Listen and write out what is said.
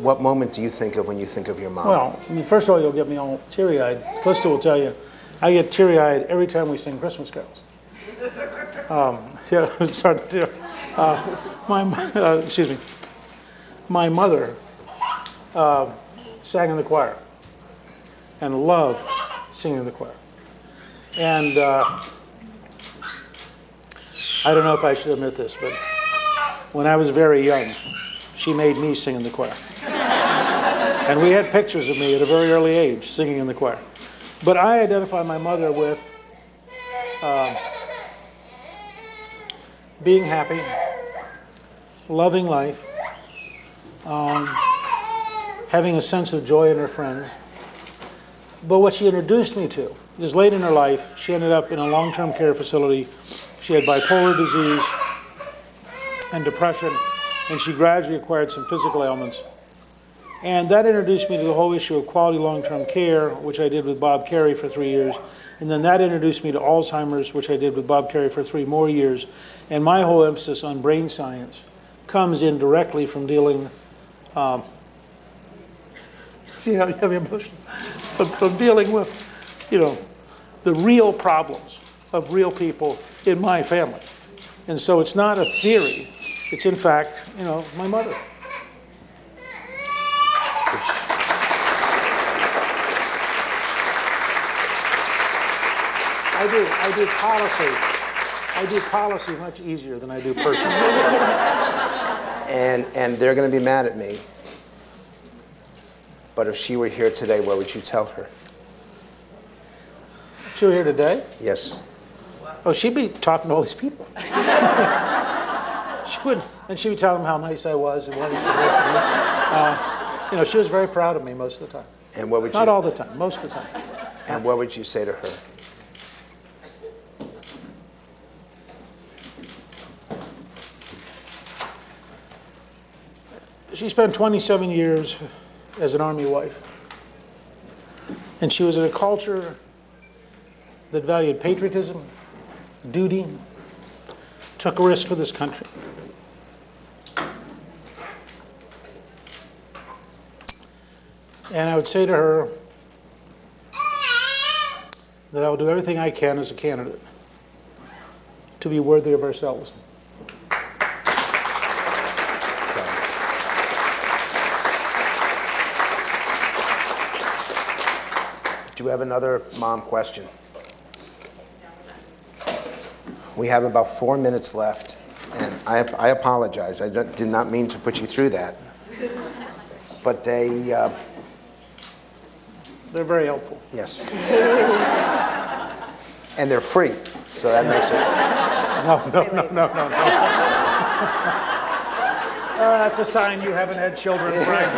What moment do you think of when you think of your mom? Well, I mean, first of all, you'll get me all teary-eyed. Calista will tell you, I get teary-eyed every time we sing Christmas carols. Yeah, I'm sorry to do. Excuse me. My mother sang in the choir and loved singing in the choir. And I don't know if I should admit this, but when I was very young, she made me sing in the choir. And we had pictures of me at a very early age singing in the choir. But I identify my mother with being happy, loving life, having a sense of joy in her friends. But what she introduced me to is late in her life, she ended up in a long-term care facility. She had bipolar disease and depression, and she gradually acquired some physical ailments. And that introduced me to the whole issue of quality long-term care, which I did with Bob Carey for 3 years. And then that introduced me to Alzheimer's, which I did with Bob Carey for 3 more years. And my whole emphasis on brain science comes in directly from dealing, see how you have me emotional? From dealing with, you know, the real problems of real people in my family. And so it's not a theory. It's in fact, you know, my mother. I do policy much easier than I do personal. And they're going to be mad at me. But if she were here today, what would you tell her? If she were here today? Yes. Oh, she'd be talking to all these people. She would, and she would tell them how nice I was and what he should do for me. You know, she was very proud of me most of the time. And what would Not all the time, most of the time. And what would you say to her? She spent 27 years as an Army wife. And she was in a culture that valued patriotism, duty, took a risk for this country. And I would say to her that I will do everything I can as a candidate to be worthy of ourselves. Do you have another mom question? We have about 4 minutes left, and I apologize. I did not mean to put you through that. But they're very helpful. Yes. And they're free, so that makes it. No. That's a sign you haven't had children, Frank.